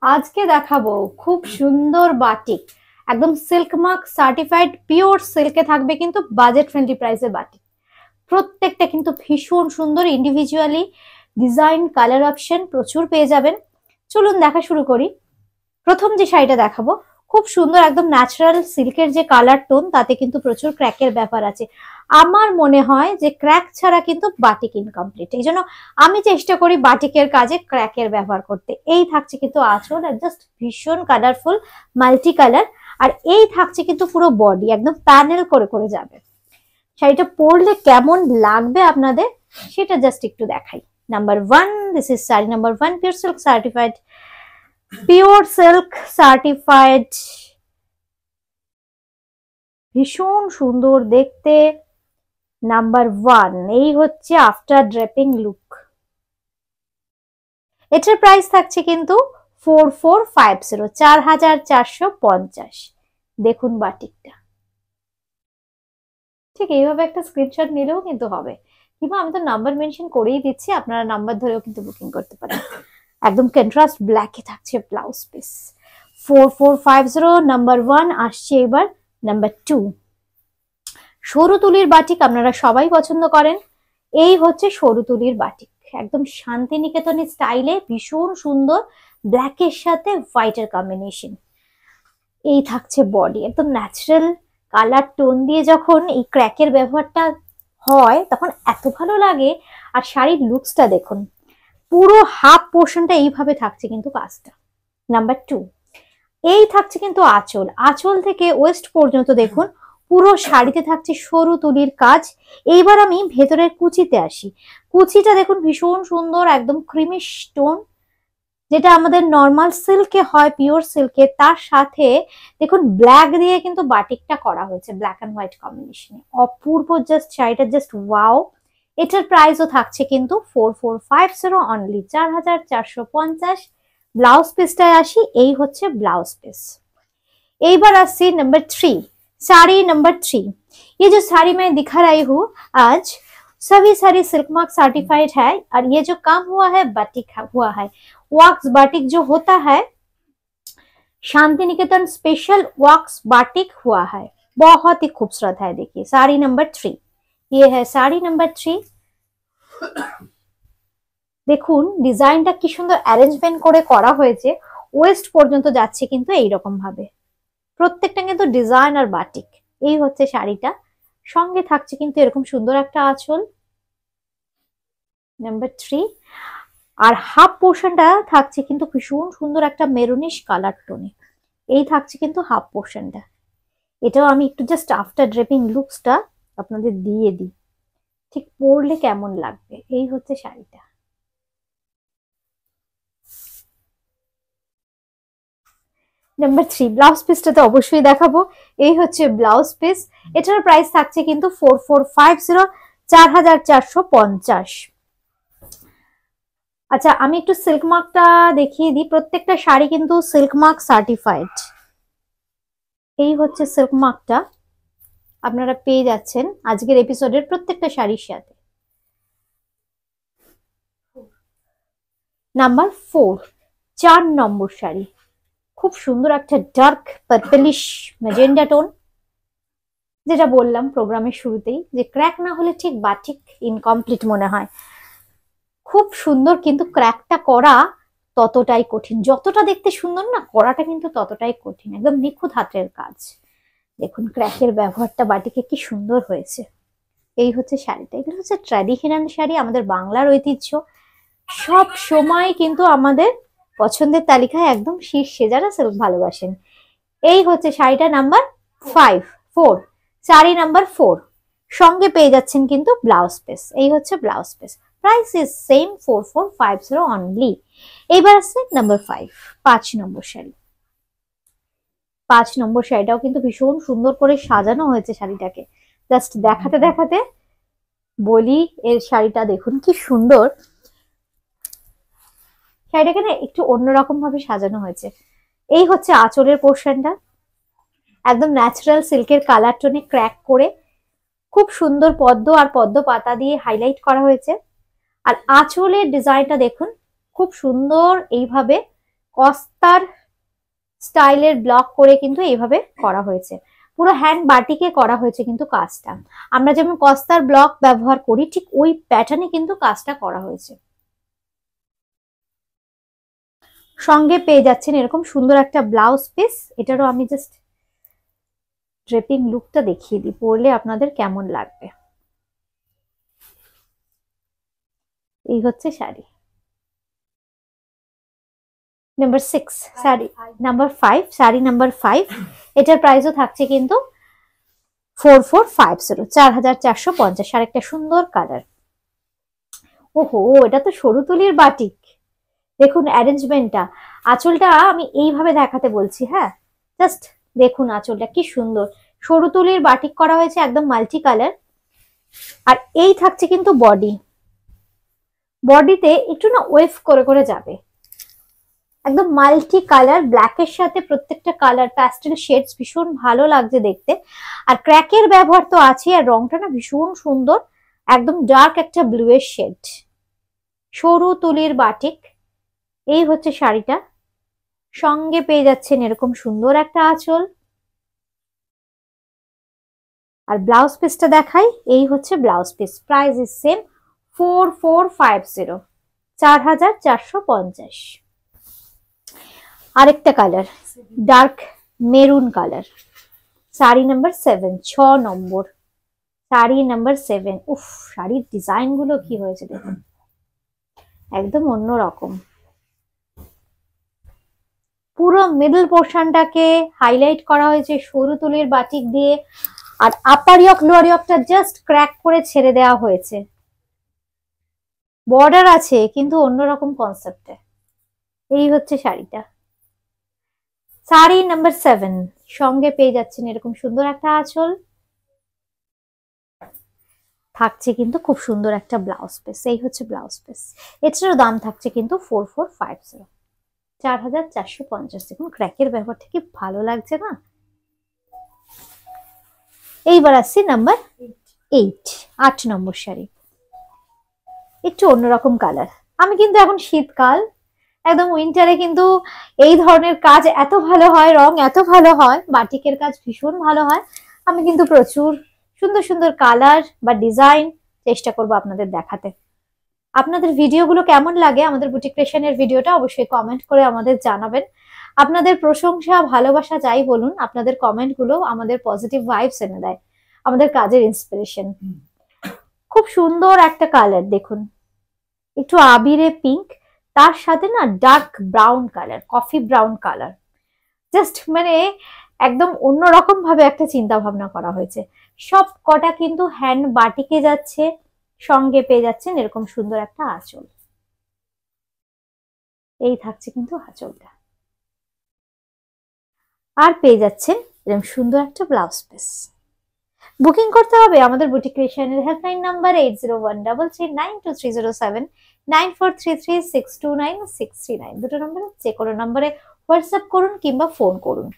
আজকে দেখাবো খুব সুন্দর বাটিক, একদম সিল্ক মার্ক সার্টিফাইড পিওর সিল্কে থাকবে, কিন্তু বাজেট ফ্রেন্ডলি প্রাইসে বাটিক। প্রত্যেকটা কিন্তু ভীষণ সুন্দর, ইন্ডিভিজুয়ালি ডিজাইন, কালার অপশন প্রচুর পেয়ে যাবেন। চলুন দেখা শুরু করি। প্রথম যে শাড়িটা দেখাবো খুব সুন্দর, একদম ন্যাচারাল সিল্কের যে কালার টোন, তাতে কিন্তু প্রচুর ক্র্যাকের ব্যাপার আছে। আমার মনে হয় যে ক্র্যাক ছাড়া কিন্তু বাটিক ইনকমপ্লিট, এই জন্য আমি চেষ্টা করি বাটিকের কাজে ক্র্যাকের ব্যবহার করতে। এই থাকছে কিন্তু আঁচল, জাস্ট ভীষণ কালারফুল মাল্টি কালার। আর এই থাকছে কিন্তু পুরো বডি একদম প্যানেল করে করে যাবে। শাড়িটা পরলে কেমন লাগবে আপনাদের সেটা জাস্ট একটু দেখাই। Number 1, this is sari number 1, pure silk certified, pure silk certified, ভীষণ সুন্দর দেখতে। নাম্বার 1, এই হচ্ছে আফটার ড্রেপিং লুক। এটার প্রাইস থাকছে কিন্তু 4450, 4450। দেখুন বাটিকটা, ঠিক এইভাবে একটা স্ক্রিনশট নিলেও কিন্তু হবে, কিংবা আমি তো নাম্বার মেনশন করেই দিচ্ছি, আপনারা নাম্বার ধরেও কিন্তু বুকিং করতে পারেন। একদম কন্ট্রাস্ট ব্ল্যাকে থাকছে ব্লাউজ পিস। 4450 নাম্বার 1 আসছে। এবার নাম্বার 2, সরু তুলির বাটিক আপনারা সবাই পছন্দ করেন। এই হচ্ছে সরু তুলির বাটিক, একদম শান্তিনিকেতনের স্টাইলে, ভীষণ সুন্দর, ব্ল্যাকের সাথে হোয়াইটের কম্বিনেশন। এই থাকছে বডি, একদম ন্যাচারাল কালার টোন দিয়ে যখন এই ক্র্যাকের ব্যবহারটা হয় তখন এত ভালো লাগে। আর শাড়ির লুকসটা দেখুন, পুরো হাফ পোর্শনটা এইভাবে থাকছে কিন্তু কাজটা। নাম্বার 2, এই থাকছে কিন্তু আঁচল, আঁচল থেকে ওয়েস্ট পর্যন্ত দেখুন পুরো শাড়িতে থাকছে সরু তুলির কাজ। এইবার আমি ভেতরের কুচিতে আসি। কুচিটা দেখুন ভীষণ সুন্দর, একদম ক্রিমি স্টোন, যেটা আমাদের নর্মাল সিল্কে হয়, পিওর সিল্কে। তার সাথে দেখুন ব্ল্যাক দিয়ে কিন্তু বাটিকটা করা হয়েছে, ব্ল্যাক অ্যান্ড হোয়াইট কম্বিনেশনে। অপূর্ব জাস্ট শাড়িটা, জাস্ট ওয়াও। এটার প্রাইসও থাকছে কিন্তু 4450 অনলি, 4450। ব্লাউজ পিসটায় আসি, এই হচ্ছে ব্লাউজ পিস। এইবার আসছি नंबर 3, साड़ी नंबर 3। ये जो साड़ी मैं दिखा रही हूँ आज, सभी साड़ी सिल्क मार्क सर्टिफाइड है। और ये जो काम हुआ है बाटिक हुआ है, वॉक्स बाटिक जो होता है, शांति निकेतन स्पेशल वॉक्स बाटिक हुआ है। बहुत ही खूबसूरत है। देखिए साड़ी नंबर 3, ये है साड़ी नंबर 3। দেখুন ডিজাইনটা কি সুন্দর অ্যারেঞ্জমেন্ট করে করা হয়েছে, ওয়েস্ট পর্যন্ত যাচ্ছে কিন্তু এইরকম ভাবে। প্রত্যেকটা কিন্তু ডিজাইন আর বাটিক। এই হচ্ছে শাড়িটা, সঙ্গে থাকছে কিন্তু এরকম সুন্দর একটা আঁচল। নাম্বার 3। আর হাফ পোর্শনটা থাকছে কিন্তু ভীষণ সুন্দর একটা মেরুনিশ কালার টোনে। এই থাকছে কিন্তু হাফ পোর্শনটা। এটাও আমি একটু জাস্ট আফটার ড্রেপিং লুকসটা আপনাদের দিয়ে দিই, ঠিক পরলে কেমন লাগবে। এই হচ্ছে শাড়িটা। নাম্বার 3, ব্লাউজ পিসটা তো অবশ্যই দেখাবো। এই হচ্ছে ব্লাউজ পিস। এটার প্রাইস থাকছে কিন্তু 4450, 4450। আচ্ছা আমি একটু সিল্ক মার্কটা দেখিয়ে দিই। প্রত্যেকটা শাড়ি কিন্তু সিল্ক মার্ক সার্টিফাইড। এই হচ্ছে সিল্ক মার্কটা, আপনারা পেয়ে যাচ্ছেন আজকের এপিসোডের প্রত্যেকটা শাড়ির সাথে। নাম্বার 4, 4 নম্বর শাড়ি, খুব সুন্দর একটা ডার্ক পার্পলিশ ম্যাজেন্ডা টোন। যেটা বললাম প্রোগ্রামের শুরুতেই, যে ক্র্যাক না হলে ঠিক বাটিক ইনকমপ্লিট মনে হয়। খুব সুন্দর, কিন্তু ক্র্যাকটা করা ততটাই কঠিন। যতটা দেখতে সুন্দর না, করাটা কিন্তু ততটাই কঠিন। একদম নিখুঁত হাতের কাজ। দেখুন ক্র্যাকের ব্যবহারটা বাটিকে কি সুন্দর হয়েছে। এই হচ্ছে শাড়িটা। এগুলো হচ্ছে ট্র্যাডিশনাল শাড়ি, আমাদের বাংলার ঐতিহ্য। সব সময় কিন্তু আমাদের পছন্দের তালিকায় একদম শীর্ষে যারা সিল্ক ভালোবাসেন। এই হচ্ছে শাড়িটা নাম্বার 4, শাড়ি নাম্বার 4। সঙ্গে পেয়ে যাচ্ছেন কিন্তু ব্লাউজ পিস। এই হচ্ছে blouse piece. Price is same 4450 only. এইবার আসছে নাম্বার 5, 5 নম্বর শাড়ি। 5 নম্বর শাড়িটাও কিন্তু ভীষণ সুন্দর করে সাজানো হয়েছে শাড়িটাকে। জাস্ট দেখাতে দেখাতে বলি, এর শাড়িটা দেখুন কি সুন্দর। শাড়িটাকে না একটু অন্যরকম ভাবে সাজানো হয়েছে। এই হচ্ছে আঁচলের পোর্শনটা, একদম ন্যাচারাল সিল্কের কালার টোনে ক্র্যাক করে খুব সুন্দর পদ্ম আর পদ্ম পাতা দিয়ে হাইলাইট করা হয়েছে। আর আঁচলের ডিজাইনটা দেখুন, খুব সুন্দর এইভাবে কস্তার স্টাইলের ব্লক করে কিন্তু এইভাবে করা হয়েছে, পুরো হ্যান্ড বাটিকে করা হয়েছে কিন্তু কাজটা। আমরা যেমন কস্তার ব্লক ব্যবহার করি ঠিক ওই প্যাটার্নে কিন্তু কাজটা করা হয়েছে। সঙ্গে পেয়ে যাচ্ছেন এরকম সুন্দর একটা ব্লাউজ পিস। এটারও আমি জাস্ট ড্রেপিং লুকটা দেখিয়ে দিই, পরলে আপনাদের কেমন লাগবে। এই হচ্ছে sari number 6, sari number 5, sari number 5। এটার প্রাইসও থাকছে কিন্তু 4450, 4450। আর একটা সুন্দর কালার। ওহো, এটা তো সরু তুলির বাটিক। দেখুন অ্যারেঞ্জমেন্টটা, আঁচলটা আমি এইভাবে দেখাতে বলছি, হ্যাঁ জাস্ট দেখুন আঁচলটা কি সুন্দর, সরু তুলির বাটিক করা হয়েছে একদম মাল্টি কালার। আর এই থাকছে কিন্তু বডি, বডিতে একটু না ওয়েভ করে করে যাবে, একদম মাল্টি কালার, ব্ল্যাকের সাথে প্রত্যেকটা কালার প্যাস্টেল শেডস, ভীষণ ভালো লাগছে দেখতে। আর ক্র্যাকের ব্যবহার তো আছে, আর রংটা না ভীষণ সুন্দর, একদম ডার্ক একটা ব্লু এর শেড, সরু তুলির বাটিক। এই হচ্ছে শাড়িটা, সঙ্গে পেয়ে যাচ্ছেন এরকম সুন্দর একটা আঁচল। আর ব্লাউজ পিসটা দেখাই, এই হচ্ছে blouse piece. Price is same 4450, 4450। আরেকটা colour dark maroon colour, sari number 7, 6 নম্বর, শাড়ি নাম্বার 7। উফ, শাড়ির ডিজাইন গুলো কি হয়েছে দেখুন, একদম অন্যরকম। পুরো মিডল পোর্শনটাকে হাইলাইট করা হয়েছে সরু তুলির বাটিক দিয়ে, আর আপার ইয়ক লোয়ার ইয়কটা জাস্ট ক্র্যাক করে ছেড়ে দেওয়া হয়েছে। বর্ডার আছে কিন্তু অন্যরকম কনসেপ্টে। এই হচ্ছে শাড়িটা, শাড়ি নাম্বার 7। সঙ্গে পেয়ে যাচ্ছেন এরকম সুন্দর একটা আঁচল, থাকছে কিন্তু খুব সুন্দর একটা ব্লাউজ পিস। এই হচ্ছে ব্লাউজ পিস। এটারও দাম থাকছে কিন্তু 4450, 4450। দেখুন ক্র্যাকের ব্যাপারটা কি ভালো লাগছে না। এইবার আসছি নাম্বার 8, 8 নম্বর শাড়ি। একটু অন্যরকম কালার। আমি কিন্তু এখন শীতকাল, একদম উইন্টারে কিন্তু এই ধরনের কাজ এত ভালো হয়, রং এত ভালো হয়, বাটিকের কাজ ভীষণ ভালো হয়। আমি কিন্তু প্রচুর সুন্দর সুন্দর কালার বা ডিজাইন চেষ্টা করব আপনাদের দেখাতে। আপনাদের ভিডিওগুলো কেমন লাগে, আমাদের বুটিক ক্রিয়েশনের ভিডিওটা অবশ্যই কমেন্ট করে আমাদের জানাবেন। আপনাদের প্রশংসা ভালোবাসা যাই বলুন, আপনাদের কমেন্ট গুলো আমাদের পজিটিভ ভাইবস এনে দেয়, আমাদের কাজের ইন্সপিরেশন। খুব সুন্দর একটা কালার দেখুন, একটু আবিরে পিঙ্ক, তার সাথে না dark brown colour, coffee brown colour. Just মানে একদম অন্যরকম ভাবে একটা চিন্তা ভাবনা করা হয়েছে। সব কটা কিন্তু হ্যান্ড বাটিকে যাচ্ছে, সঙ্গে পেয়ে যাচ্ছেন এরকম সুন্দর একটা আঁচল। এই থাকছে কিন্তু আঁচলটা, আর পেয়ে যাচ্ছেন এরকম সুন্দর একটা ব্লাউজ পিস। বুকিং করতে হবে আমাদের বুটিক ক্রিয়েশনের হেল্পলাইন নাম্বার 8013392307, 9433629639। দুটো নম্বরে যে কোনো নম্বরে হোয়াটসঅ্যাপ করুন কিংবা ফোন করুন।